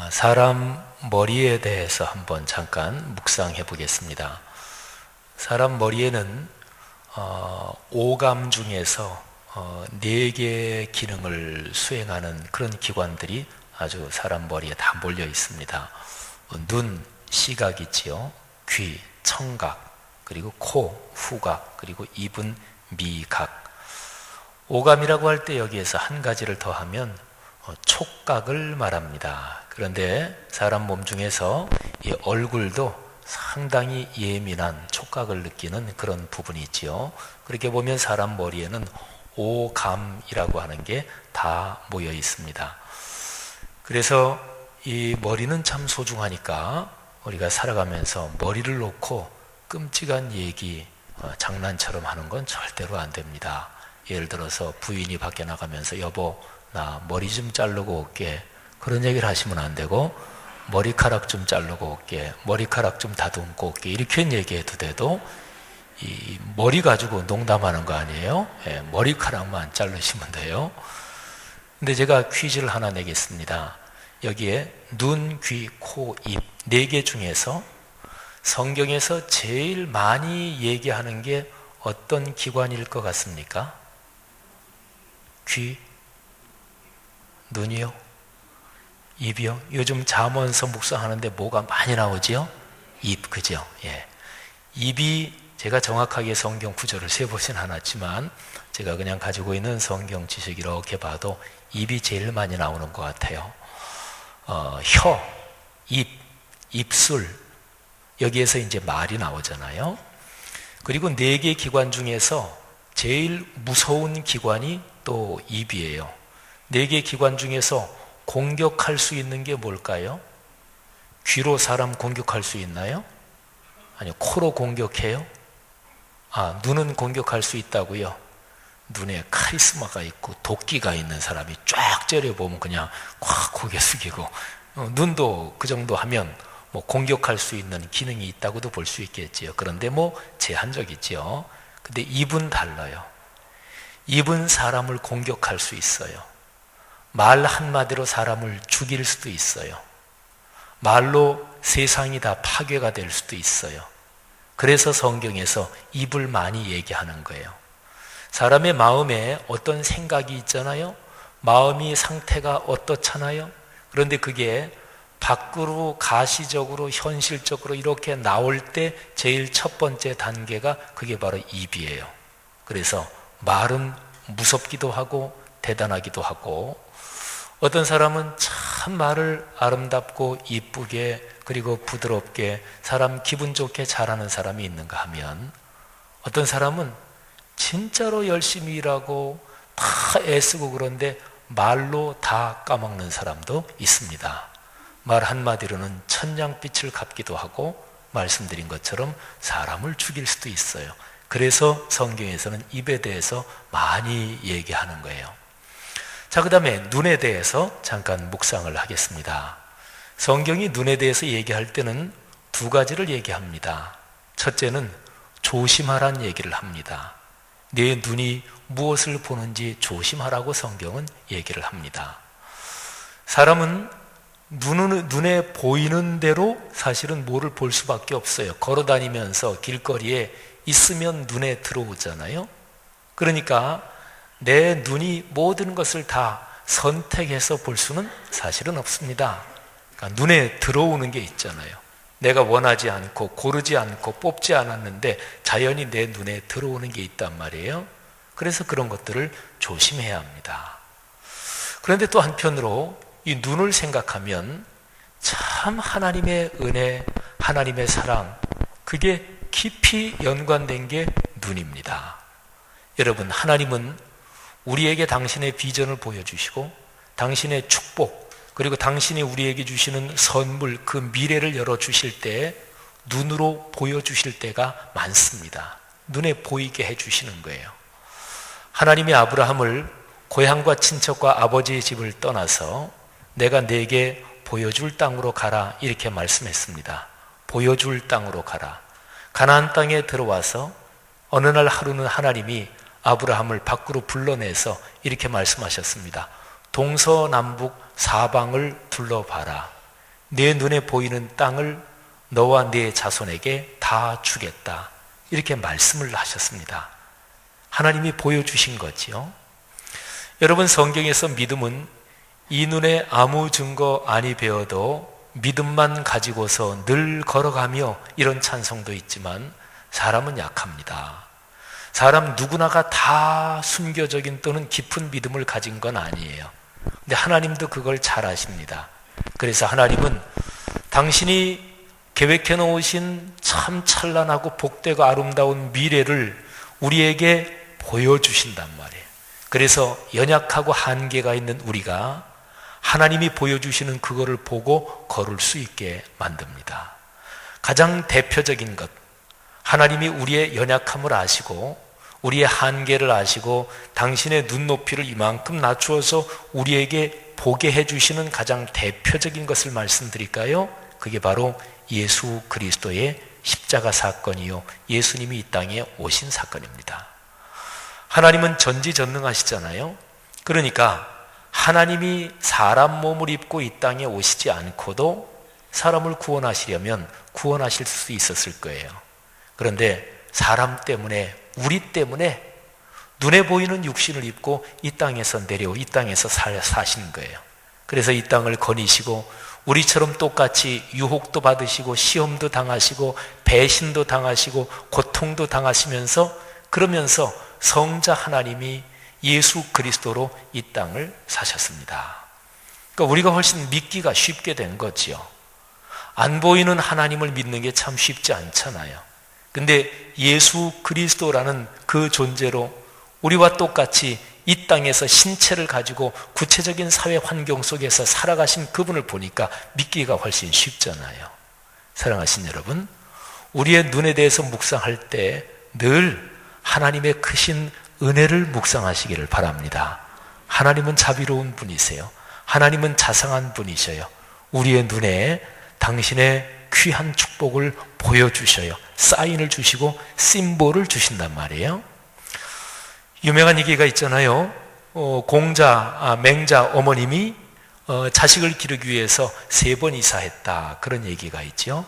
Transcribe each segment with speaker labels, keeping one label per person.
Speaker 1: 사람 머리에 대해서 한번 잠깐 묵상해 보겠습니다. 사람 머리에는 오감 중에서 4개의 기능을 수행하는 그런 기관들이 아주 사람 머리에 다 몰려 있습니다. 눈, 시각이지요. 귀, 청각, 그리고 코, 후각, 그리고 입은 미각. 오감이라고 할 때 여기에서 한 가지를 더하면 촉각을 말합니다. 그런데 사람 몸 중에서 이 얼굴도 상당히 예민한 촉각을 느끼는 그런 부분이 있지요. 그렇게 보면 사람 머리에는 오감이라고 하는 게 다 모여 있습니다. 그래서 이 머리는 참 소중하니까 우리가 살아가면서 머리를 놓고 끔찍한 얘기, 장난처럼 하는 건 절대로 안 됩니다. 예를 들어서 부인이 밖에 나가면서 여보 나 머리 좀 자르고 올게, 그런 얘기를 하시면 안 되고 머리카락 좀 자르고 올게, 머리카락 좀 다듬고 올게, 이렇게 얘기해도 돼도 이 머리 가지고 농담하는 거 아니에요? 머리카락만 자르시면 돼요. 근데 제가 퀴즈를 하나 내겠습니다. 여기에 눈, 귀, 코, 입 4개 중에서 성경에서 제일 많이 얘기하는 게 어떤 기관일 것 같습니까? 귀? 눈이요? 입이요? 요즘 잠언서 묵상하는데 뭐가 많이 나오지요? 입, 그죠? 예. 입이, 제가 정확하게 성경 구절을 세보진 않았지만 제가 그냥 가지고 있는 성경 지식 이렇게 봐도 입이 제일 많이 나오는 것 같아요. 혀, 입, 입술, 여기에서 이제 말이 나오잖아요. 그리고 4개 기관 중에서 제일 무서운 기관이 또 입이에요. 4개 기관 중에서 공격할 수 있는 게 뭘까요? 귀로 사람 공격할 수 있나요? 아니요, 코로 공격해요? 눈은 공격할 수 있다고요? 눈에 카리스마가 있고 도끼가 있는 사람이 쫙 째려보면 그냥 콱 고개 숙이고, 눈도 그 정도 하면 뭐 공격할 수 있는 기능이 있다고도 볼 수 있겠지요. 그런데 뭐 제한적이죠. 근데 입은 달라요. 입은 사람을 공격할 수 있어요. 말 한마디로 사람을 죽일 수도 있어요. 말로 세상이 다 파괴가 될 수도 있어요. 그래서 성경에서 입을 많이 얘기하는 거예요. 사람의 마음에 어떤 생각이 있잖아요. 마음이 상태가 어떻잖아요. 그런데 그게 밖으로 가시적으로 현실적으로 이렇게 나올 때 제일 첫 번째 단계가 그게 바로 입이에요. 그래서 말은 무섭기도 하고 대단하기도 하고, 어떤 사람은 참 말을 아름답고 이쁘게 그리고 부드럽게 사람 기분 좋게 잘하는 사람이 있는가 하면, 어떤 사람은 진짜로 열심히 일하고 다 애쓰고 그런데 말로 다 까먹는 사람도 있습니다. 말 한마디로는 천냥빛을 갚기도 하고 말씀드린 것처럼 사람을 죽일 수도 있어요. 그래서 성경에서는 입에 대해서 많이 얘기하는 거예요. 자, 그 다음에 눈에 대해서 잠깐 묵상을 하겠습니다. 성경이 눈에 대해서 얘기할 때는 2가지를 얘기합니다. 첫째는 조심하라는 얘기를 합니다. 내 눈이 무엇을 보는지 조심하라고 성경은 얘기를 합니다. 사람은 눈에 보이는 대로 사실은 뭐를 볼 수밖에 없어요. 걸어다니면서 길거리에 있으면 눈에 들어오잖아요. 그러니까 내 눈이 모든 것을 다 선택해서 볼 수는 사실은 없습니다. 그러니까 눈에 들어오는 게 있잖아요. 내가 원하지 않고 고르지 않고 뽑지 않았는데 자연히 내 눈에 들어오는 게 있단 말이에요. 그래서 그런 것들을 조심해야 합니다. 그런데 또 한편으로 이 눈을 생각하면 참 하나님의 은혜, 하나님의 사랑, 그게 깊이 연관된 게 눈입니다. 여러분, 하나님은 우리에게 당신의 비전을 보여주시고 당신의 축복, 그리고 당신이 우리에게 주시는 선물, 그 미래를 열어주실 때 눈으로 보여주실 때가 많습니다. 눈에 보이게 해주시는 거예요. 하나님이 아브라함을 고향과 친척과 아버지의 집을 떠나서 내가 네게 보여줄 땅으로 가라 이렇게 말씀했습니다. 보여줄 땅으로 가라. 가나안 땅에 들어와서 어느 날 하루는 하나님이 아브라함을 밖으로 불러내서 이렇게 말씀하셨습니다. 동서남북 사방을 둘러봐라. 내 눈에 보이는 땅을 너와 네 자손에게 다 주겠다. 이렇게 말씀을 하셨습니다. 하나님이 보여주신 거지요. 여러분, 성경에서 믿음은 이 눈에 아무 증거 아니 배워도 믿음만 가지고서 늘 걸어가며, 이런 찬송도 있지만 사람은 약합니다. 사람 누구나가 다 순교적인 또는 깊은 믿음을 가진 건 아니에요. 근데 하나님도 그걸 잘 아십니다. 그래서 하나님은 당신이 계획해 놓으신 참 찬란하고 복되고 아름다운 미래를 우리에게 보여주신단 말이에요. 그래서 연약하고 한계가 있는 우리가 하나님이 보여주시는 그거를 보고 걸을 수 있게 만듭니다. 가장 대표적인 것, 하나님이 우리의 연약함을 아시고 우리의 한계를 아시고 당신의 눈높이를 이만큼 낮추어서 우리에게 보게 해주시는 가장 대표적인 것을 말씀드릴까요? 그게 바로 예수 그리스도의 십자가 사건이요, 예수님이 이 땅에 오신 사건입니다. 하나님은 전지전능하시잖아요. 그러니까 하나님이 사람 몸을 입고 이 땅에 오시지 않고도 사람을 구원하시려면 구원하실 수 있었을 거예요. 그런데 사람 때문에, 우리 때문에 눈에 보이는 육신을 입고 이 땅에서 내려오, 이 땅에서 사신 거예요. 그래서 이 땅을 거니시고 우리처럼 똑같이 유혹도 받으시고 시험도 당하시고 배신도 당하시고 고통도 당하시면서, 그러면서 성자 하나님이 예수 그리스도로 이 땅을 사셨습니다. 그러니까 우리가 훨씬 믿기가 쉽게 된 거지요. 안 보이는 하나님을 믿는 게 참 쉽지 않잖아요. 근데 예수 그리스도라는 그 존재로 우리와 똑같이 이 땅에서 신체를 가지고 구체적인 사회 환경 속에서 살아가신 그분을 보니까 믿기가 훨씬 쉽잖아요. 사랑하신 여러분, 우리의 눈에 대해서 묵상할 때 늘 하나님의 크신 은혜를 묵상하시기를 바랍니다. 하나님은 자비로운 분이세요. 하나님은 자상한 분이셔요. 우리의 눈에 당신의 귀한 축복을 보여주셔요. 사인을 주시고 심볼을 주신단 말이에요. 유명한 얘기가 있잖아요. 맹자 어머님이 자식을 기르기 위해서 3번 이사했다, 그런 얘기가 있죠.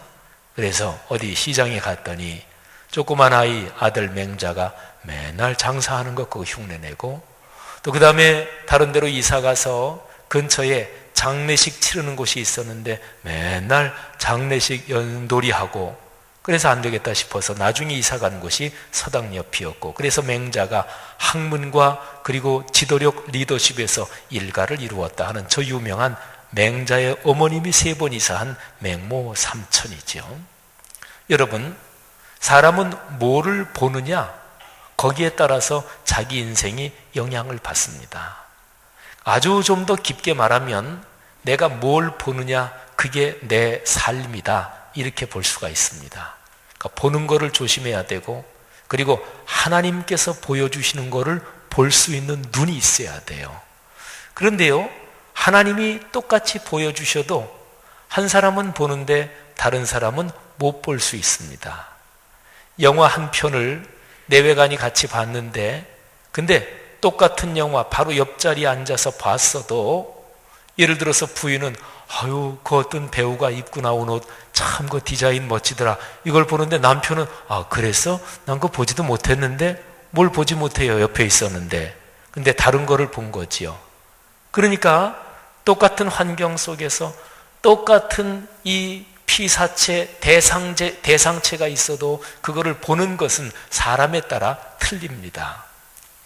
Speaker 1: 그래서 어디 시장에 갔더니 조그만 아들 맹자가 맨날 장사하는 거 그거 흉내내고, 또 그 다음에 다른 데로 이사 가서 근처에 장례식 치르는 곳이 있었는데 맨날 장례식 연돌이하고, 그래서 안 되겠다 싶어서 나중에 이사 간 곳이 서당 옆이었고, 그래서 맹자가 학문과 그리고 지도력 리더십에서 일가를 이루었다 하는 저 유명한 맹자의 어머님이 3번 이사한 맹모 삼천이죠. 여러분, 사람은 뭐를 보느냐, 거기에 따라서 자기 인생이 영향을 받습니다. 아주 좀 더 깊게 말하면 내가 뭘 보느냐, 그게 내 삶이다, 이렇게 볼 수가 있습니다. 그러니까 보는 거를 조심해야 되고, 그리고 하나님께서 보여주시는 거를 볼 수 있는 눈이 있어야 돼요. 그런데요, 하나님이 똑같이 보여주셔도 한 사람은 보는데 다른 사람은 못 볼 수 있습니다. 영화 한 편을 내외간이 같이 봤는데, 근데 똑같은 영화 바로 옆자리에 앉아서 봤어도, 예를 들어서 부인은 아유, 그 어떤 배우가 입고 나온 옷 참 그 디자인 멋지더라, 이걸 보는데 남편은 그래서 난 그거 보지도 못했는데, 뭘 보지 못해요, 옆에 있었는데. 근데 다른 거를 본 거지요. 그러니까 똑같은 환경 속에서 똑같은 이 피사체, 대상체가 있어도 그거를 보는 것은 사람에 따라 틀립니다.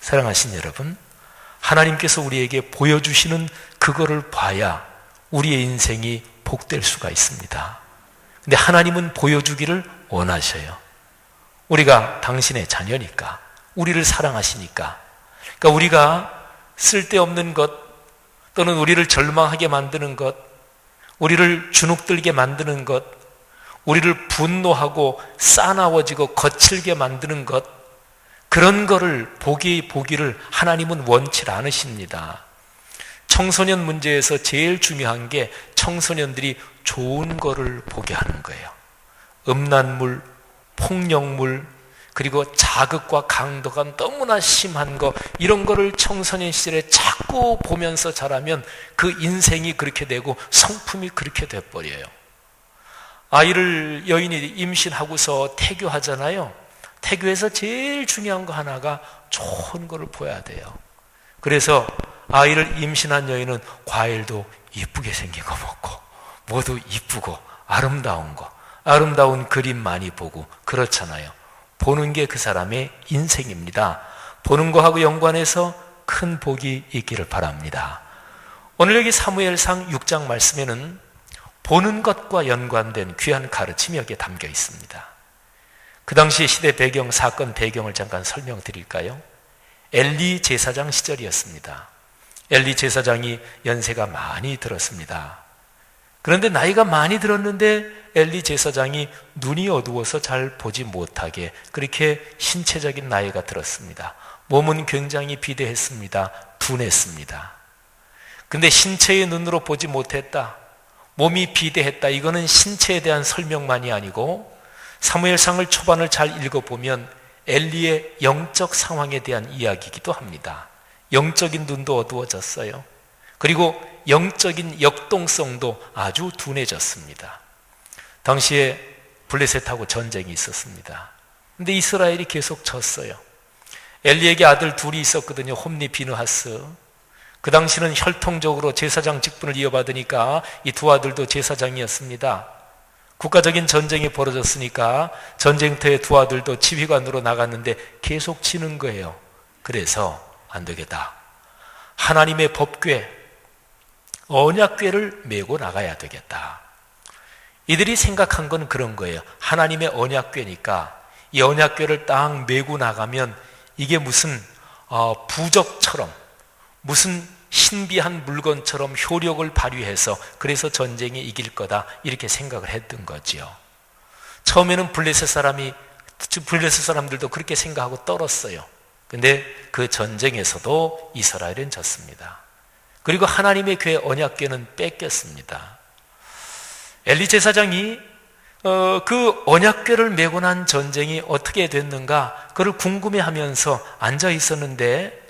Speaker 1: 사랑하신 여러분, 하나님께서 우리에게 보여주시는 그거를 봐야 우리의 인생이 복될 수가 있습니다. 근데 하나님은 보여주기를 원하셔요. 우리가 당신의 자녀니까, 우리를 사랑하시니까. 그러니까 우리가 쓸데없는 것, 또는 우리를 절망하게 만드는 것, 우리를 주눅들게 만드는 것, 우리를 분노하고 싸나워지고 거칠게 만드는 것, 그런 거를 보기를 하나님은 원치 않으십니다. 청소년 문제에서 제일 중요한 게 청소년들이 좋은 거를 보게 하는 거예요. 음란물, 폭력물, 그리고 자극과 강도가 너무나 심한 거, 이런 거를 청소년 시절에 자꾸 보면서 자라면 그 인생이 그렇게 되고 성품이 그렇게 돼버려요. 여인이 임신하고서 태교하잖아요. 태교에서 제일 중요한 거 하나가 좋은 거를 보여야 돼요. 그래서 아이를 임신한 여인은 과일도 이쁘게 생긴 거 먹고, 모두 이쁘고 아름다운 거, 아름다운 그림 많이 보고 그렇잖아요. 보는 게 그 사람의 인생입니다. 보는 거하고 연관해서 큰 복이 있기를 바랍니다. 오늘 여기 사무엘상 6장 말씀에는 보는 것과 연관된 귀한 가르침이 여기에 담겨 있습니다. 그 당시 시대 배경, 사건 배경을 잠깐 설명드릴까요? 엘리 제사장 시절이었습니다. 엘리 제사장이 연세가 많이 들었습니다. 그런데 나이가 많이 들었는데 엘리 제사장이 눈이 어두워서 잘 보지 못하게 그렇게 신체적인 나이가 들었습니다. 몸은 굉장히 비대했습니다. 둔했습니다. 근데 신체의 눈으로 보지 못했다, 몸이 비대했다, 이거는 신체에 대한 설명만이 아니고 사무엘상을 초반을 잘 읽어보면 엘리의 영적 상황에 대한 이야기이기도 합니다. 영적인 눈도 어두워졌어요. 그리고 영적인 역동성도 아주 둔해졌습니다. 당시에 블레셋하고 전쟁이 있었습니다. 근데 이스라엘이 계속 졌어요. 엘리에게 아들 둘이 있었거든요. 홈니, 비느하스. 그 당시는 혈통적으로 제사장 직분을 이어받으니까 이 두 아들도 제사장이었습니다. 국가적인 전쟁이 벌어졌으니까 전쟁터에 두 아들도 지휘관으로 나갔는데 계속 지는 거예요. 그래서 안 되겠다, 하나님의 법궤, 언약궤를 메고 나가야 되겠다. 이들이 생각한 건 그런 거예요. 하나님의 언약궤니까 이 언약궤를 딱 메고 나가면 이게 무슨 부적처럼, 무슨 신비한 물건처럼 효력을 발휘해서 그래서 전쟁에 이길 거다, 이렇게 생각을 했던 거지요. 처음에는 블레셋 사람들도 그렇게 생각하고 떨었어요. 근데 그 전쟁에서도 이스라엘은 졌습니다. 그리고 하나님의 궤 언약궤는 뺏겼습니다. 엘리 제사장이 그 언약궤를 메고 난 전쟁이 어떻게 됐는가, 그걸 궁금해하면서 앉아 있었는데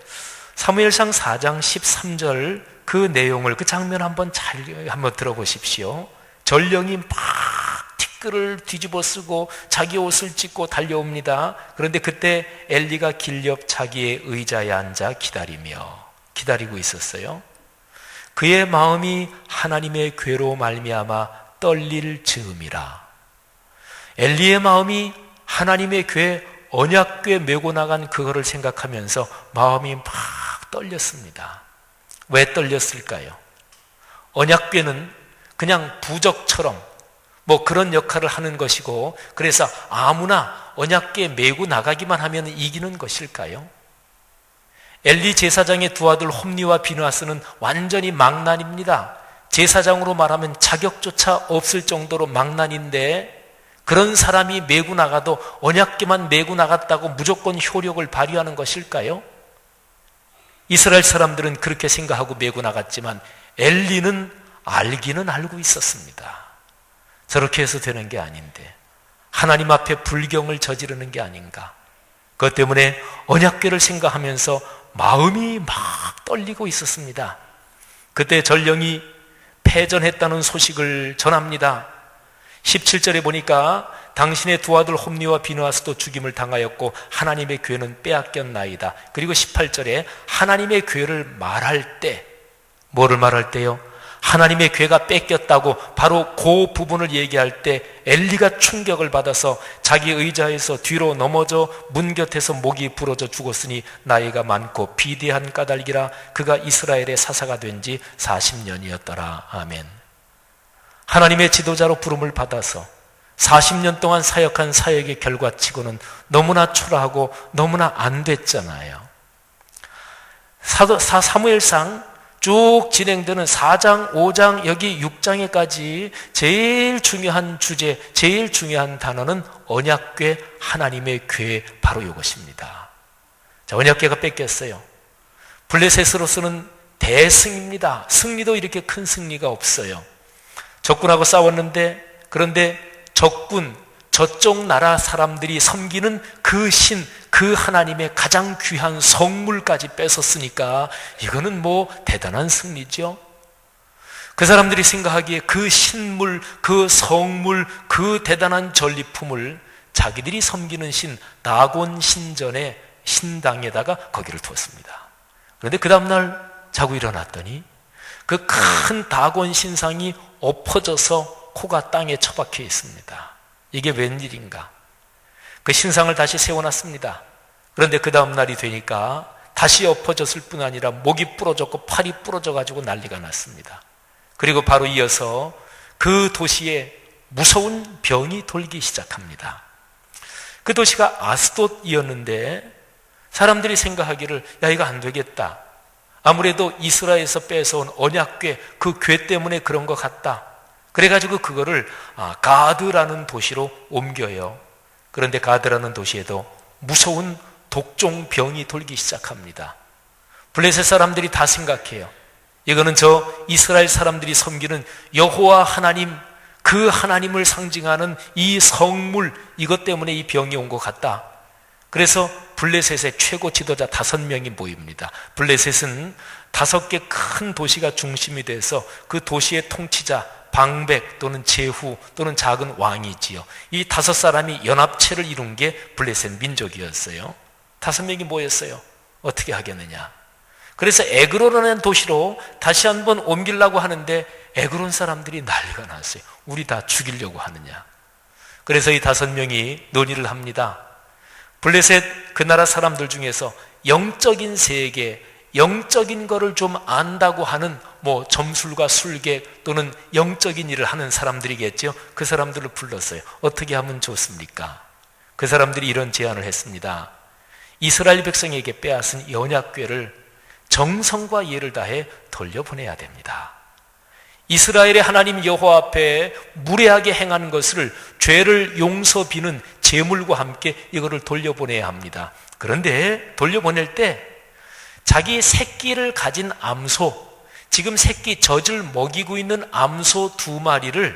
Speaker 1: 사무엘상 4장 13절 그 내용을, 그 장면 한번 들어보십시오. 전령이 막 티끌을 뒤집어 쓰고 자기 옷을 찢고 달려옵니다. 그런데 그때 엘리가 길 옆 자기의 의자에 앉아 기다리고 있었어요. 그의 마음이 하나님의 궤로 말미암아 떨릴 즈음이라. 엘리의 마음이 하나님의 궤, 언약궤 메고 나간 그거를 생각하면서 마음이 막 떨렸습니다. 왜 떨렸을까요? 언약궤는 그냥 부적처럼 뭐 그런 역할을 하는 것이고, 그래서 아무나 언약궤 메고 나가기만 하면 이기는 것일까요? 엘리 제사장의 두 아들 홈니와 비느하스는 완전히 망난입니다. 제사장으로 말하면 자격조차 없을 정도로 망난인데, 그런 사람이 메고 나가도 언약궤만 메고 나갔다고 무조건 효력을 발휘하는 것일까요? 이스라엘 사람들은 그렇게 생각하고 메고 나갔지만 엘리는 알기는 알고 있었습니다. 저렇게 해서 되는 게 아닌데 하나님 앞에 불경을 저지르는 게 아닌가. 그것 때문에 언약궤를 생각하면서 마음이 막 떨리고 있었습니다. 그때 전령이 패전했다는 소식을 전합니다. 17절에 보니까 당신의 두 아들 홈니와 비느하스도 죽임을 당하였고 하나님의 궤는 빼앗겼나이다. 그리고 18절에 하나님의 궤를 말할 때, 뭐를 말할 때요? 하나님의 궤가 뺏겼다고 바로 그 부분을 얘기할 때 엘리가 충격을 받아서 자기 의자에서 뒤로 넘어져 문 곁에서 목이 부러져 죽었으니 나이가 많고 비대한 까닭이라 그가 이스라엘의 사사가 된 지 40년이었더라. 아멘. 하나님의 지도자로 부름을 받아서 40년 동안 사역한 사역의 결과치고는 너무나 초라하고 너무나 안 됐잖아요. 사무엘상 쭉 진행되는 4장, 5장, 여기 6장에까지 제일 중요한 주제, 제일 중요한 단어는 언약궤, 하나님의 궤, 바로 이것입니다. 자, 언약궤가 뺏겼어요. 블레셋으로서는 대승입니다. 승리도 이렇게 큰 승리가 없어요. 적군하고 싸웠는데, 그런데 적군 저쪽 나라 사람들이 섬기는 그 신, 그 하나님의 가장 귀한 성물까지 뺏었으니까 이거는 뭐 대단한 승리죠. 그 사람들이 생각하기에 그 신물, 그 성물, 그 대단한 전리품을 자기들이 섬기는 신 다곤 신전의 신당에다가 거기를 두었습니다. 그런데 그 다음날 자고 일어났더니 그 큰 다곤 신상이 엎어져서 코가 땅에 처박혀 있습니다. 이게 웬일인가? 그 신상을 다시 세워놨습니다. 그런데 그 다음날이 되니까 다시 엎어졌을 뿐 아니라 목이 부러졌고 팔이 부러져가지고 난리가 났습니다. 그리고 바로 이어서 그 도시에 무서운 병이 돌기 시작합니다. 그 도시가 아스돗이었는데 사람들이 생각하기를 야 이거 안 되겠다. 아무래도 이스라엘에서 뺏어온 언약궤 그 궤 때문에 그런 것 같다. 그래가지고 그거를 가드라는 도시로 옮겨요. 그런데 가드라는 도시에도 무서운 독종병이 돌기 시작합니다. 블레셋 사람들이 다 생각해요. 이거는 저 이스라엘 사람들이 섬기는 여호와 하나님, 그 하나님을 상징하는 이 성물, 이것 때문에 이 병이 온 것 같다. 그래서 블레셋의 최고 지도자 5명이 모입니다. 블레셋은 5개 큰 도시가 중심이 돼서 그 도시의 통치자 방백 또는 제후 또는 작은 왕이지요. 이 5사람이 연합체를 이룬 게 블레셋 민족이었어요. 5명이 모였어요. 어떻게 하겠느냐. 그래서 에그론이라는 도시로 다시 한번 옮기려고 하는데 에그론 사람들이 난리가 났어요. 우리 다 죽이려고 하느냐. 그래서 이 5명이 논의를 합니다. 블레셋 그 나라 사람들 중에서 영적인 세계, 영적인 거를 좀 안다고 하는 뭐 점술과 술객 또는 영적인 일을 하는 사람들이겠죠. 그 사람들을 불렀어요. 어떻게 하면 좋습니까? 그 사람들이 이런 제안을 했습니다. 이스라엘 백성에게 빼앗은 언약궤를 정성과 예를 다해 돌려보내야 됩니다. 이스라엘의 하나님 여호와 앞에 무례하게 행한 것을 죄를 용서 비는 제물과 함께 이거를 돌려보내야 합니다. 그런데 돌려보낼 때 자기 새끼를 가진 암소, 지금 새끼 젖을 먹이고 있는 암소 2마리를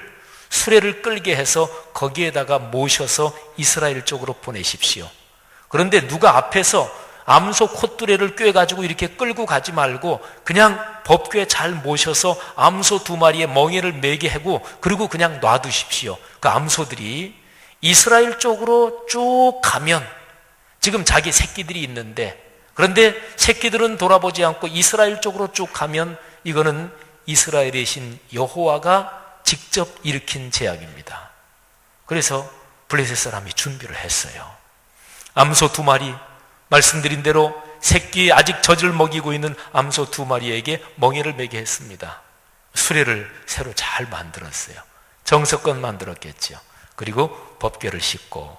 Speaker 1: 수레를 끌게 해서 거기에다가 모셔서 이스라엘 쪽으로 보내십시오. 그런데 누가 앞에서 암소 콧두레를 꿰가지고 이렇게 끌고 가지 말고 그냥 법궤에 잘 모셔서 암소 2마리의 멍에를 매게 하고 그리고 그냥 놔두십시오. 그 암소들이 이스라엘 쪽으로 쭉 가면 지금 자기 새끼들이 있는데 그런데 새끼들은 돌아보지 않고 이스라엘 쪽으로 쭉 가면 이거는 이스라엘의 신 여호와가 직접 일으킨 재앙입니다. 그래서 블레셋 사람이 준비를 했어요. 암소 2마리, 말씀드린 대로 새끼 아직 젖을 먹이고 있는 암소 2마리에게 멍에를 매게 했습니다. 수레를 새로 잘 만들었어요. 정석껏 만들었겠죠. 그리고 법궤를 싣고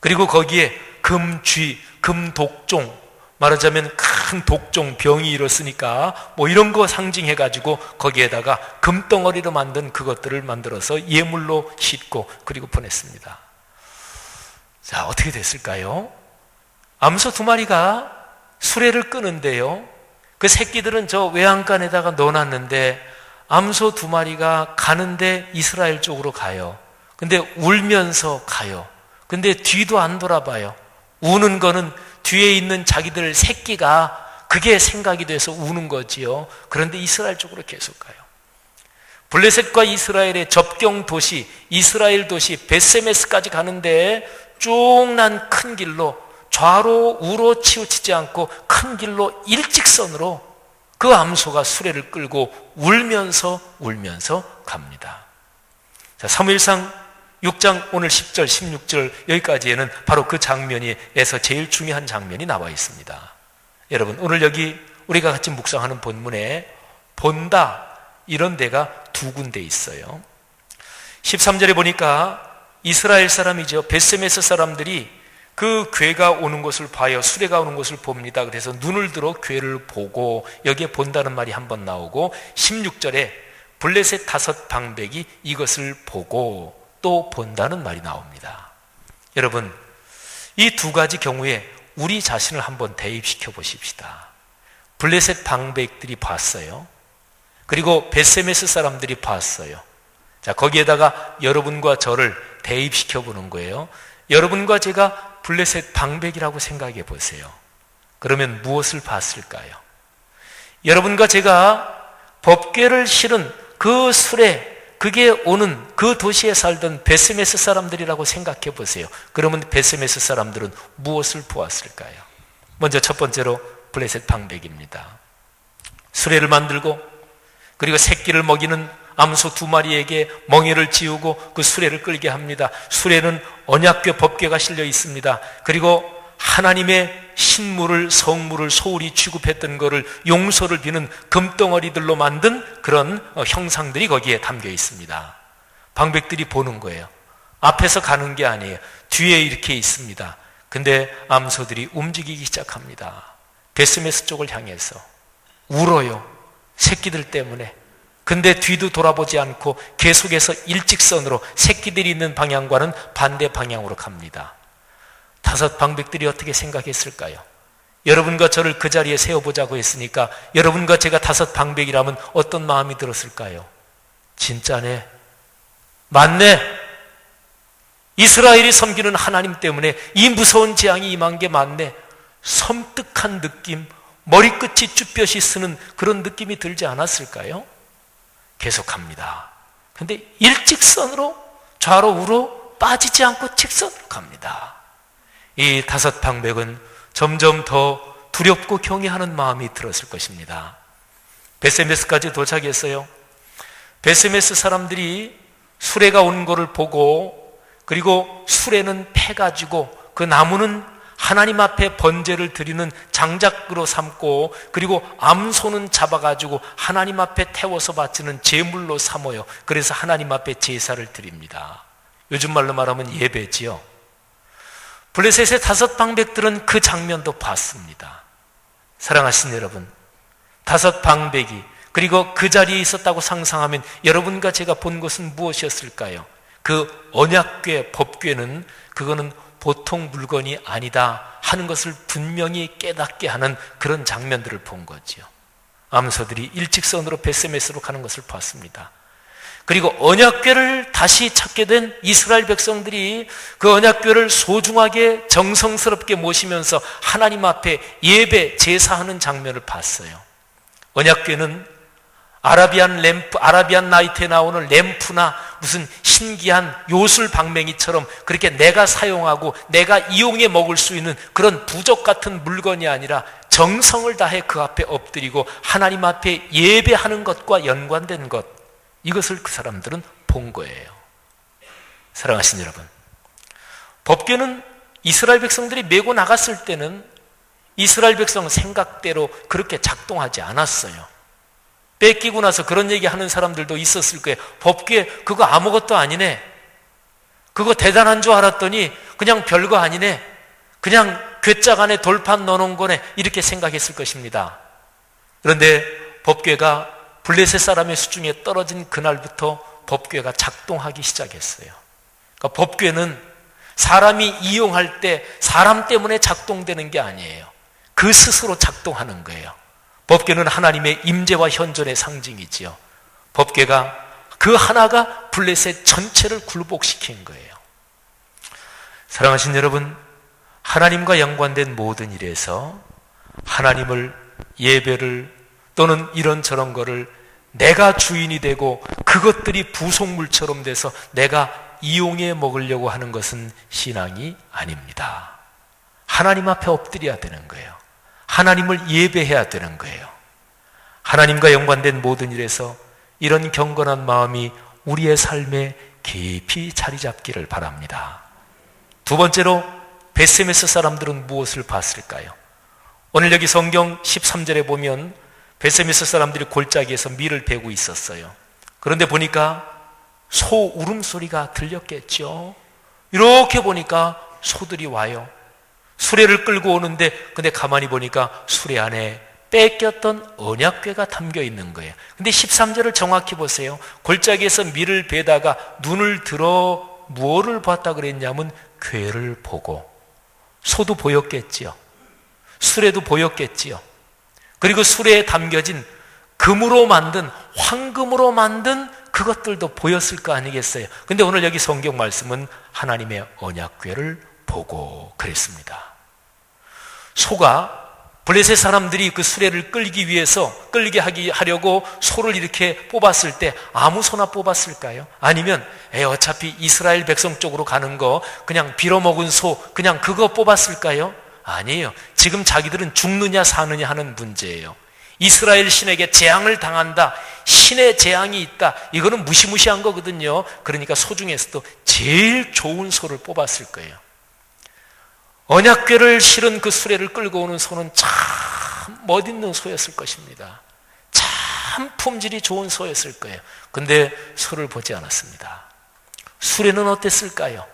Speaker 1: 그리고 거기에 금쥐, 금독종, 말하자면 큰 독종 병이 일었으니까 뭐 이런 거 상징해가지고 거기에다가 금덩어리로 만든 그것들을 만들어서 예물로 싣고 그리고 보냈습니다. 자, 어떻게 됐을까요? 암소 2마리가 수레를 끄는데요. 그 새끼들은 저 외양간에다가 넣어놨는데 암소 2마리가 가는데 이스라엘 쪽으로 가요. 근데 울면서 가요. 근데 뒤도 안 돌아봐요. 우는 거는 뒤에 있는 자기들 새끼가 그게 생각이 돼서 우는 거지요. 그런데 이스라엘 쪽으로 계속 가요. 블레셋과 이스라엘의 접경 도시, 이스라엘 도시 베세메스까지 가는데 쭉 난 큰 길로 좌로 우로 치우치지 않고 큰 길로 일직선으로 그 암소가 수레를 끌고 울면서 갑니다. 자, 사무엘상 6장 오늘 10절 16절 여기까지에는 바로 그 장면에서 제일 중요한 장면이 나와 있습니다. 여러분 오늘 여기 우리가 같이 묵상하는 본문에 본다 이런 데가 2군데 있어요. 13절에 보니까 이스라엘 사람이죠. 베세메스 사람들이 그 궤가 오는 것을 봐요. 수레가 오는 것을 봅니다. 그래서 눈을 들어 궤를 보고 여기에 본다는 말이 한 번 나오고 16절에 블레셋 5 방백이 이것을 보고 또 본다는 말이 나옵니다. 여러분 이 2가지 경우에 우리 자신을 한번 대입시켜 보십시다. 블레셋 방백들이 봤어요. 그리고 베세메스 사람들이 봤어요. 자, 거기에다가 여러분과 저를 대입시켜 보는 거예요. 여러분과 제가 블레셋 방백이라고 생각해 보세요. 그러면 무엇을 봤을까요? 여러분과 제가 법궤를 실은 그 수레, 그게 오는 그 도시에 살던 베스메스 사람들이라고 생각해 보세요. 그러면 베스메스 사람들은 무엇을 보았을까요? 먼저 첫 번째로 블레셋 방백입니다. 수레를 만들고 그리고 새끼를 먹이는 암소 2마리에게 멍에를 지우고 그 수레를 끌게 합니다. 수레는 언약궤 법궤가 실려 있습니다. 그리고 하나님의 신물을, 성물을 소홀히 취급했던 것을 용서를 비는 금덩어리들로 만든 그런 형상들이 거기에 담겨 있습니다. 방백들이 보는 거예요. 앞에서 가는 게 아니에요. 뒤에 이렇게 있습니다. 근데 암소들이 움직이기 시작합니다. 베스메스 쪽을 향해서 울어요. 새끼들 때문에. 근데 뒤도 돌아보지 않고 계속해서 일직선으로 새끼들이 있는 방향과는 반대 방향으로 갑니다. 5 방백들이 어떻게 생각했을까요? 여러분과 저를 그 자리에 세워보자고 했으니까 여러분과 제가 5 방백이라면 어떤 마음이 들었을까요? 진짜네. 맞네. 이스라엘이 섬기는 하나님 때문에 이 무서운 재앙이 임한 게 맞네. 섬뜩한 느낌, 머리끝이 쭈뼛이 쓰는 그런 느낌이 들지 않았을까요? 계속합니다. 근데 일직선으로 좌로 우로 빠지지 않고 직선으로 갑니다. 이 5 방백은 점점 더 두렵고 경외하는 마음이 들었을 것입니다. 베스메스까지 도착했어요. 베스메스 사람들이 수레가 온 것을 보고 그리고 수레는 패가지고 그 나무는 하나님 앞에 번제를 드리는 장작으로 삼고 그리고 암소는 잡아가지고 하나님 앞에 태워서 바치는 제물로 삼어요. 그래서 하나님 앞에 제사를 드립니다. 요즘 말로 말하면 예배지요. 블레셋의 5 방백들은 그 장면도 봤습니다. 사랑하신 여러분, 5 방백이 그리고 그 자리에 있었다고 상상하면 여러분과 제가 본 것은 무엇이었을까요? 그 언약궤, 법궤는 그거는 보통 물건이 아니다 하는 것을 분명히 깨닫게 하는 그런 장면들을 본 거지요. 암소들이 일직선으로 베스메스로 가는 것을 봤습니다. 그리고 언약궤를 다시 찾게 된 이스라엘 백성들이 그 언약궤를 소중하게 정성스럽게 모시면서 하나님 앞에 예배, 제사하는 장면을 봤어요. 언약궤는 아라비안 나이트에 나오는 램프나 무슨 신기한 요술 방맹이처럼 그렇게 내가 사용하고 내가 이용해 먹을 수 있는 그런 부적 같은 물건이 아니라 정성을 다해 그 앞에 엎드리고 하나님 앞에 예배하는 것과 연관된 것, 이것을 그 사람들은 본 거예요. 사랑하신 여러분, 법궤는 이스라엘 백성들이 메고 나갔을 때는 이스라엘 백성 생각대로 그렇게 작동하지 않았어요. 뺏기고 나서 그런 얘기하는 사람들도 있었을 거예요. 법궤 그거 아무것도 아니네. 그거 대단한 줄 알았더니 그냥 별거 아니네. 그냥 궤짝 안에 돌판 넣어놓은 거네. 이렇게 생각했을 것입니다. 그런데 법궤가 블레셋 사람의 수중에 떨어진 그날부터 법궤가 작동하기 시작했어요. 그러니까 법궤는 사람이 이용할 때 사람 때문에 작동되는 게 아니에요. 그 스스로 작동하는 거예요. 법궤는 하나님의 임재와 현존의 상징이지요. 법궤가 그 하나가 블레셋 전체를 굴복시킨 거예요. 사랑하신 여러분, 하나님과 연관된 모든 일에서 하나님을, 예배를 또는 이런저런 거를 내가 주인이 되고 그것들이 부속물처럼 돼서 내가 이용해 먹으려고 하는 것은 신앙이 아닙니다. 하나님 앞에 엎드려야 되는 거예요. 하나님을 예배해야 되는 거예요. 하나님과 연관된 모든 일에서 이런 경건한 마음이 우리의 삶에 깊이 자리 잡기를 바랍니다. 2 번째로 베스메스 사람들은 무엇을 봤을까요? 오늘 여기 성경 13절에 보면 베스메스 사람들이 골짜기에서 밀을 베고 있었어요. 그런데 보니까 소 울음소리가 들렸겠죠. 이렇게 보니까 소들이 와요. 수레를 끌고 오는데 근데 가만히 보니까 수레 안에 뺏겼던 언약궤가 담겨 있는 거예요. 근데 13절을 정확히 보세요. 골짜기에서 밀을 베다가 눈을 들어 무엇을 봤다 그랬냐면 궤를 보고, 소도 보였겠지요. 수레도 보였겠지요. 그리고 수레에 담겨진 금으로 만든, 황금으로 만든 그것들도 보였을 거 아니겠어요? 근데 오늘 여기 성경 말씀은 하나님의 언약궤를 보고 그랬습니다. 소가 블레셋 사람들이 그 수레를 끌게 하려고 소를 이렇게 뽑았을 때 아무 소나 뽑았을까요? 아니면 어차피 이스라엘 백성 쪽으로 가는 거 그냥 빌어먹은 소 그냥 그거 뽑았을까요? 아니에요. 지금 자기들은 죽느냐 사느냐 하는 문제예요. 이스라엘 신에게 재앙을 당한다. 신의 재앙이 있다. 이거는 무시무시한 거거든요. 그러니까 소 중에서도 제일 좋은 소를 뽑았을 거예요. 언약궤를 실은 그 수레를 끌고 오는 소는 참 멋있는 소였을 것입니다. 참 품질이 좋은 소였을 거예요. 근데 소를 보지 않았습니다. 수레는 어땠을까요?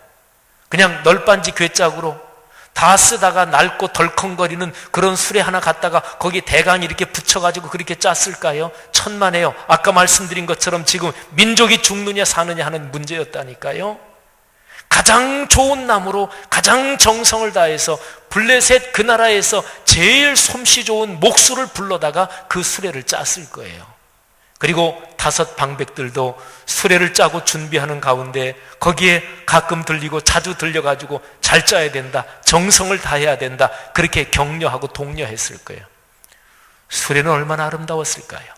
Speaker 1: 그냥 널빤지 궤짝으로 다 쓰다가 낡고 덜컹거리는 그런 수레 하나 갖다가 거기 대강 이렇게 붙여가지고 그렇게 짰을까요? 천만에요. 아까 말씀드린 것처럼 지금 민족이 죽느냐 사느냐 하는 문제였다니까요. 가장 좋은 나무로 가장 정성을 다해서 블레셋 그 나라에서 제일 솜씨 좋은 목수를 불러다가 그 수레를 짰을 거예요. 그리고 5 방백들도 수레를 짜고 준비하는 가운데 거기에 가끔 들리고 자주 들려가지고 잘 짜야 된다, 정성을 다해야 된다, 그렇게 격려하고 독려했을 거예요. 수레는 얼마나 아름다웠을까요?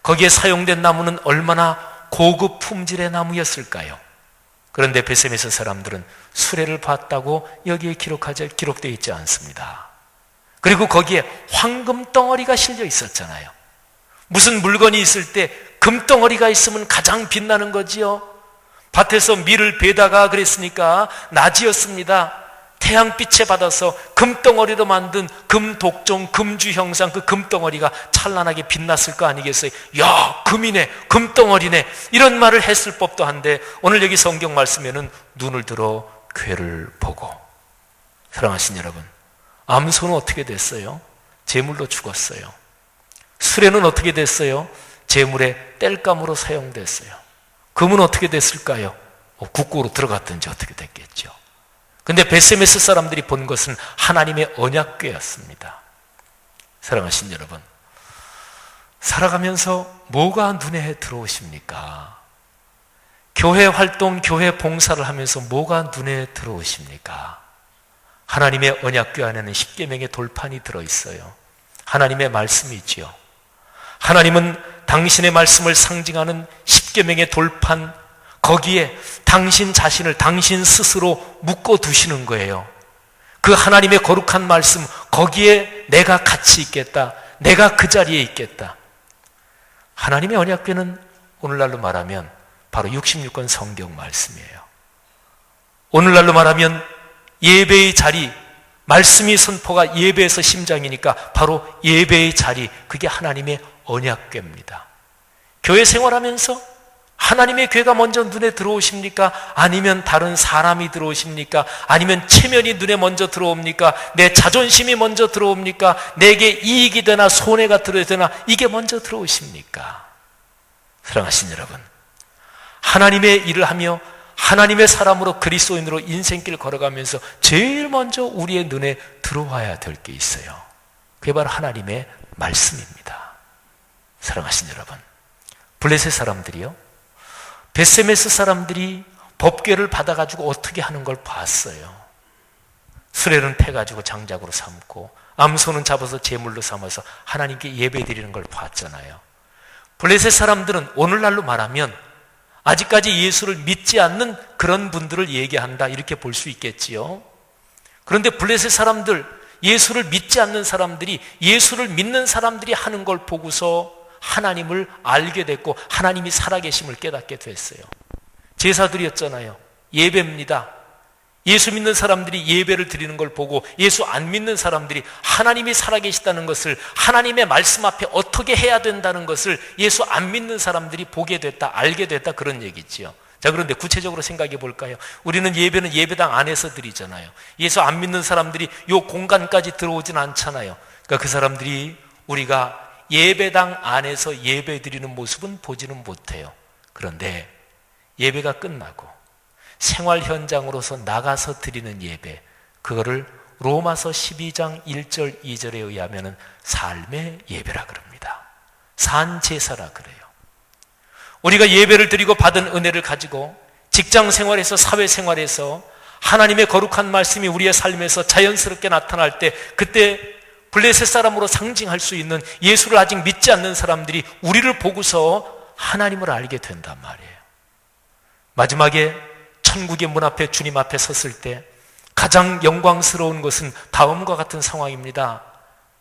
Speaker 1: 거기에 사용된 나무는 얼마나 고급 품질의 나무였을까요? 그런데 베세메스 사람들은 수레를 봤다고 여기에 기록되어 있지 않습니다. 그리고 거기에 황금 덩어리가 실려 있었잖아요. 무슨 물건이 있을 때 금덩어리가 있으면 가장 빛나는 거지요. 밭에서 밀을 베다가 그랬으니까 낮이었습니다. 태양빛에 받아서 금덩어리로 만든 금독종, 금주 형상 그 금덩어리가 찬란하게 빛났을 거 아니겠어요? 야, 금이네, 금덩어리네, 이런 말을 했을 법도 한데 오늘 여기 성경 말씀에는 눈을 들어 궤를 보고. 사랑하신 여러분, 암소는 어떻게 됐어요? 제물로 죽었어요. 수레는 어떻게 됐어요? 제물의 땔감으로 사용됐어요. 금은 어떻게 됐을까요? 국고로 들어갔든지 어떻게 됐겠죠. 근데 베세메스 사람들이 본 것은 하나님의 언약궤였습니다. 사랑하신 여러분, 살아가면서 뭐가 눈에 들어오십니까? 교회 활동, 교회 봉사를 하면서 뭐가 눈에 들어오십니까? 하나님의 언약궤 안에는 십계명의 돌판이 들어있어요. 하나님의 말씀이 있지요. 하나님은 당신의 말씀을 상징하는 십계명의 돌판, 거기에 당신 자신을 당신 스스로 묶어 두시는 거예요. 그 하나님의 거룩한 말씀, 거기에 내가 같이 있겠다, 내가 그 자리에 있겠다. 하나님의 언약궤는 오늘날로 말하면 바로 66권 성경 말씀이에요. 오늘날로 말하면 예배의 자리, 말씀이 선포가 예배에서 심장이니까 바로 예배의 자리, 그게 하나님의 언약궤입니다. 교회 생활하면서 하나님의 궤가 먼저 눈에 들어오십니까? 아니면 다른 사람이 들어오십니까? 아니면 체면이 눈에 먼저 들어옵니까? 내 자존심이 먼저 들어옵니까? 내게 이익이 되나 손해가 되나 이게 먼저 들어오십니까? 사랑하신 여러분, 하나님의 일을 하며 하나님의 사람으로 그리스도인으로 인생길 걸어가면서 제일 먼저 우리의 눈에 들어와야 될 게 있어요. 그게 바로 하나님의 말씀입니다. 사랑하신 여러분, 블레셋 사람들이요, 베세메스 사람들이 법궤를 받아가지고 어떻게 하는 걸 봤어요. 수레는 패가지고 장작으로 삼고 암소는 잡아서 제물로 삼아서 하나님께 예배드리는 걸 봤잖아요. 블레셋 사람들은 오늘날로 말하면 아직까지 예수를 믿지 않는 그런 분들을 얘기한다, 이렇게 볼 수 있겠지요. 그런데 블레셋 사람들, 예수를 믿지 않는 사람들이 예수를 믿는 사람들이 하는 걸 보고서 하나님을 알게 됐고 하나님이 살아계심을 깨닫게 됐어요. 제사드렸잖아요. 예배입니다. 예수 믿는 사람들이 예배를 드리는 걸 보고 예수 안 믿는 사람들이 하나님이 살아계시다는 것을, 하나님의 말씀 앞에 어떻게 해야 된다는 것을 예수 안 믿는 사람들이 보게 됐다, 알게 됐다, 그런 얘기지요. 자, 그런데 구체적으로 생각해 볼까요? 우리는 예배는 예배당 안에서 드리잖아요. 예수 안 믿는 사람들이 요 공간까지 들어오진 않잖아요. 그러니까 그 사람들이 우리가 예배당 안에서 예배 드리는 모습은 보지는 못해요. 그런데 예배가 끝나고 생활 현장으로서 나가서 드리는 예배, 그거를 로마서 12장 1절 2절에 의하면 삶의 예배라 그럽니다. 산제사라 그래요. 우리가 예배를 드리고 받은 은혜를 가지고 직장 생활에서 사회 생활에서 하나님의 거룩한 말씀이 우리의 삶에서 자연스럽게 나타날 때 그때 블레셋 사람으로 상징할 수 있는 예수를 아직 믿지 않는 사람들이 우리를 보고서 하나님을 알게 된단 말이에요. 마지막에 천국의 문 앞에 주님 앞에 섰을 때 가장 영광스러운 것은 다음과 같은 상황입니다.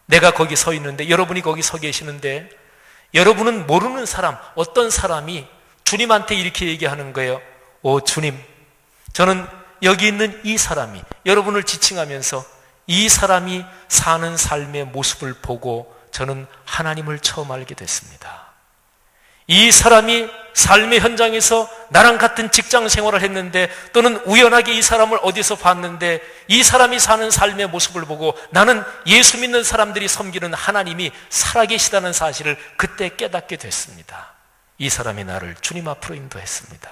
Speaker 1: 내가 거기 서 있는데, 여러분이 거기 서 계시는데, 여러분은 모르는 사람, 어떤 사람이 주님한테 이렇게 얘기하는 거예요. 오 주님, 저는 여기 있는 이 사람이, 여러분을 지칭하면서 이 사람이 사는 삶의 모습을 보고 저는 하나님을 처음 알게 됐습니다. 이 사람이 삶의 현장에서 나랑 같은 직장 생활을 했는데, 또는 우연하게 이 사람을 어디서 봤는데 이 사람이 사는 삶의 모습을 보고 나는 예수 믿는 사람들이 섬기는 하나님이 살아계시다는 사실을 그때 깨닫게 됐습니다. 이 사람이 나를 주님 앞으로 인도했습니다.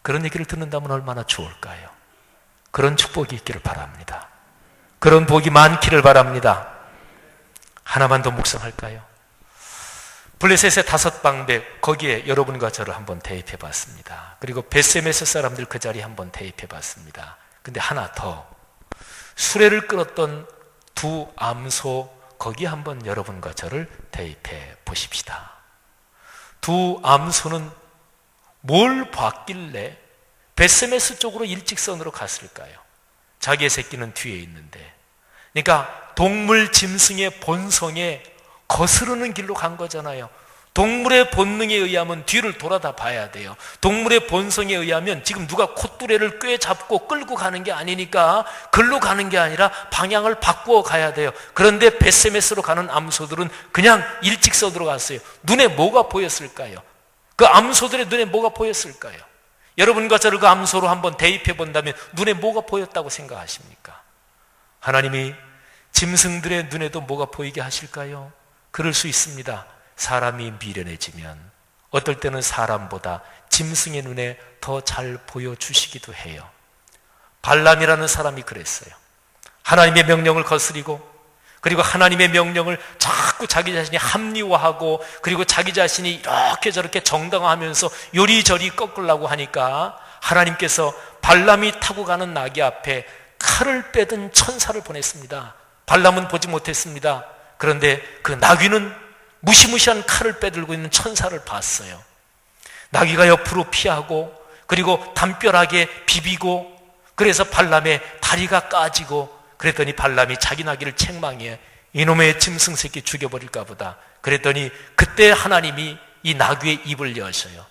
Speaker 1: 그런 얘기를 듣는다면 얼마나 좋을까요? 그런 축복이 있기를 바랍니다. 그런 복이 많기를 바랍니다. 하나만 더 묵상할까요? 블레셋의 5방백, 거기에 여러분과 저를 한번 대입해 봤습니다. 그리고 벳세메스 사람들 그 자리에 한번 대입해 봤습니다. 근데 하나 더, 수레를 끌었던 2 암소, 거기에 한번 여러분과 저를 대입해 보십시다. 2 암소는 뭘 봤길래 벳세메스 쪽으로 일직선으로 갔을까요? 자기의 새끼는 뒤에 있는데, 그러니까 동물 짐승의 본성에 거스르는 길로 간 거잖아요. 동물의 본능에 의하면 뒤를 돌아다 봐야 돼요. 동물의 본성에 의하면 지금 누가 콧뚜레를 꿰 잡고 끌고 가는 게 아니니까 글로 가는 게 아니라 방향을 바꾸어 가야 돼요. 그런데 벳세메스로 가는 암소들은 그냥 일직선으로 갔어요. 눈에 뭐가 보였을까요? 그 암소들의 눈에 뭐가 보였을까요? 여러분과 저를 그 암소로 한번 대입해 본다면 눈에 뭐가 보였다고 생각하십니까? 하나님이 짐승들의 눈에도 뭐가 보이게 하실까요? 그럴 수 있습니다. 사람이 미련해지면 어떨 때는 사람보다 짐승의 눈에 더 잘 보여주시기도 해요. 발람이라는 사람이 그랬어요. 하나님의 명령을 거스리고, 그리고 하나님의 명령을 자꾸 자기 자신이 합리화하고, 그리고 자기 자신이 이렇게 저렇게 정당화하면서 요리저리 꺾으려고 하니까 하나님께서 발람이 타고 가는 나귀 앞에 칼을 빼든 천사를 보냈습니다. 발람은 보지 못했습니다. 그런데 그 나귀는 무시무시한 칼을 빼들고 있는 천사를 봤어요. 나귀가 옆으로 피하고, 그리고 담벼락에 비비고, 그래서 발람의 다리가 까지고, 그랬더니 발람이 자기 나귀를 책망해 이놈의 짐승 새끼 죽여버릴까 보다. 그랬더니 그때 하나님이 이 나귀의 입을 여셔요.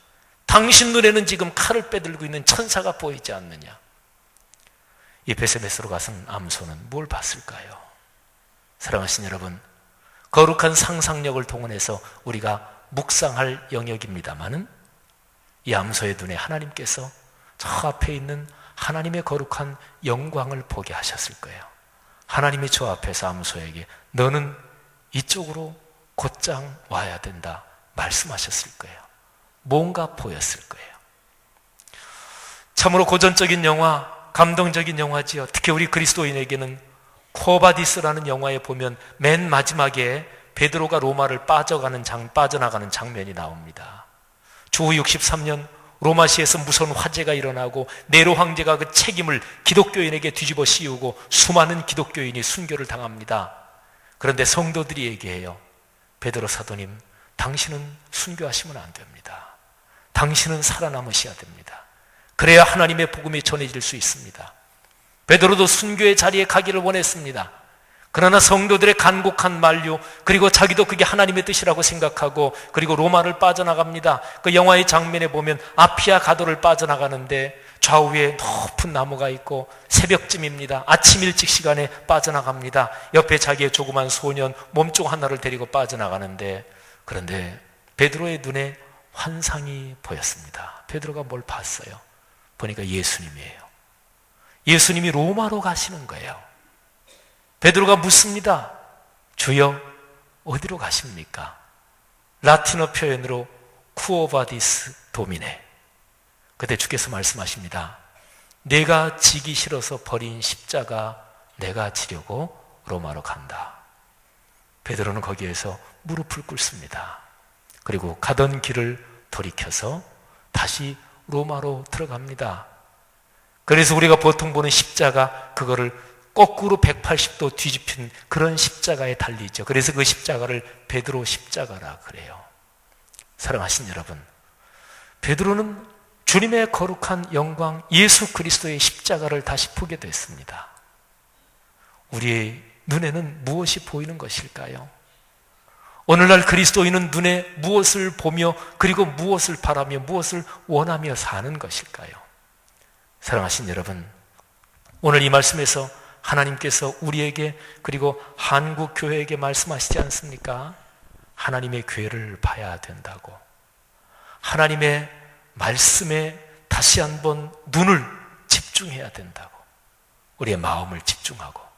Speaker 1: 당신 눈에는 지금 칼을 빼들고 있는 천사가 보이지 않느냐? 이 벳세메스로 가선 암소는 뭘 봤을까요? 사랑하신 여러분, 거룩한 상상력을 동원해서 우리가 묵상할 영역입니다마는 이 암소의 눈에 하나님께서 저 앞에 있는 하나님의 거룩한 영광을 보게 하셨을 거예요. 하나님이 저 앞에서 암소에게 너는 이쪽으로 곧장 와야 된다 말씀하셨을 거예요. 뭔가 보였을 거예요. 참으로 고전적인 영화, 감동적인 영화지요. 특히 우리 그리스도인에게는 코바디스라는 영화에 보면 맨 마지막에 베드로가 로마를 빠져나가는 장면이 나옵니다. 주후 63년 로마시에서 무서운 화재가 일어나고 네로 황제가 그 책임을 기독교인에게 뒤집어 씌우고 수많은 기독교인이 순교를 당합니다. 그런데 성도들이 얘기해요. 베드로 사도님, 당신은 순교하시면 안 됩니다. 당신은 살아남으셔야 됩니다. 그래야 하나님의 복음이 전해질 수 있습니다. 베드로도 순교의 자리에 가기를 원했습니다. 그러나 성도들의 간곡한 만류, 그리고 자기도 그게 하나님의 뜻이라고 생각하고, 그리고 로마를 빠져나갑니다. 그 영화의 장면에 보면 아피아 가도를 빠져나가는데 좌우에 높은 나무가 있고 새벽쯤입니다. 아침 일찍 시간에 빠져나갑니다. 옆에 자기의 조그만 소년 몸종 하나를 데리고 빠져나가는데, 그런데 베드로의 눈에 환상이 보였습니다. 베드로가 뭘 봤어요? 보니까 예수님이에요. 예수님이 로마로 가시는 거예요. 베드로가 묻습니다. 주여, 어디로 가십니까? 라틴어 표현으로 쿠오바디스 도미네. 그때 주께서 말씀하십니다. 내가 지기 싫어서 버린 십자가 내가 지려고 로마로 간다. 베드로는 거기에서 무릎을 꿇습니다. 그리고 가던 길을 돌이켜서 다시 로마로 들어갑니다. 그래서 우리가 보통 보는 십자가, 그거를 거꾸로 180도 뒤집힌 그런 십자가에 달리죠. 그래서 그 십자가를 베드로 십자가라 그래요. 사랑하신 여러분, 베드로는 주님의 거룩한 영광 예수 그리스도의 십자가를 다시 보게 됐습니다. 우리의 눈에는 무엇이 보이는 것일까요? 오늘날 그리스도인은 눈에 무엇을 보며 그리고 무엇을 바라며 무엇을 원하며 사는 것일까요? 사랑하신 여러분, 오늘 이 말씀에서 하나님께서 우리에게 그리고 한국 교회에게 말씀하시지 않습니까? 하나님의 교회를 봐야 된다고, 하나님의 말씀에 다시 한번 눈을 집중해야 된다고, 우리의 마음을 집중하고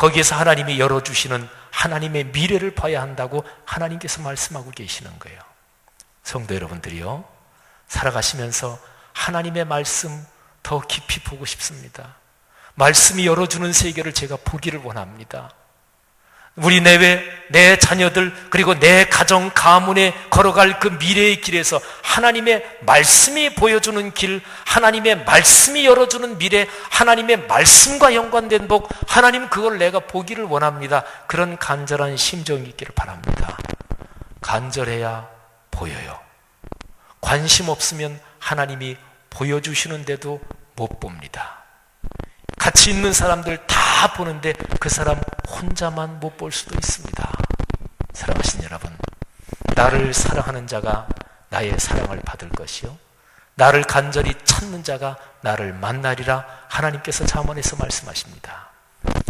Speaker 1: 거기에서 하나님이 열어주시는 하나님의 미래를 봐야 한다고 하나님께서 말씀하고 계시는 거예요. 성도 여러분들이요, 살아가시면서 하나님의 말씀 더 깊이 보고 싶습니다. 말씀이 열어주는 세계를 제가 보기를 원합니다. 우리 내외, 내 자녀들, 그리고 내 가정, 가문에 걸어갈 그 미래의 길에서 하나님의 말씀이 보여주는 길, 하나님의 말씀이 열어주는 미래, 하나님의 말씀과 연관된 복, 하나님 그걸 내가 보기를 원합니다. 그런 간절한 심정이 있기를 바랍니다. 간절해야 보여요. 관심 없으면 하나님이 보여주시는데도 못 봅니다. 같이 있는 사람들 다 보는데 그 사람 혼자만 못 볼 수도 있습니다. 사랑하신 여러분, 나를 사랑하는 자가 나의 사랑을 받을 것이요, 나를 간절히 찾는 자가 나를 만나리라 하나님께서 잠언에서 말씀하십니다.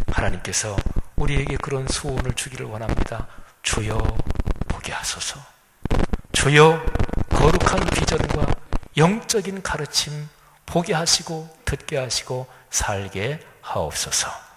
Speaker 1: 하나님께서 우리에게 그런 소원을 주기를 원합니다. 주여 보게 하소서. 주여 거룩한 비전과 영적인 가르침 보게 하시고 듣게 하시고 살게 하옵소서.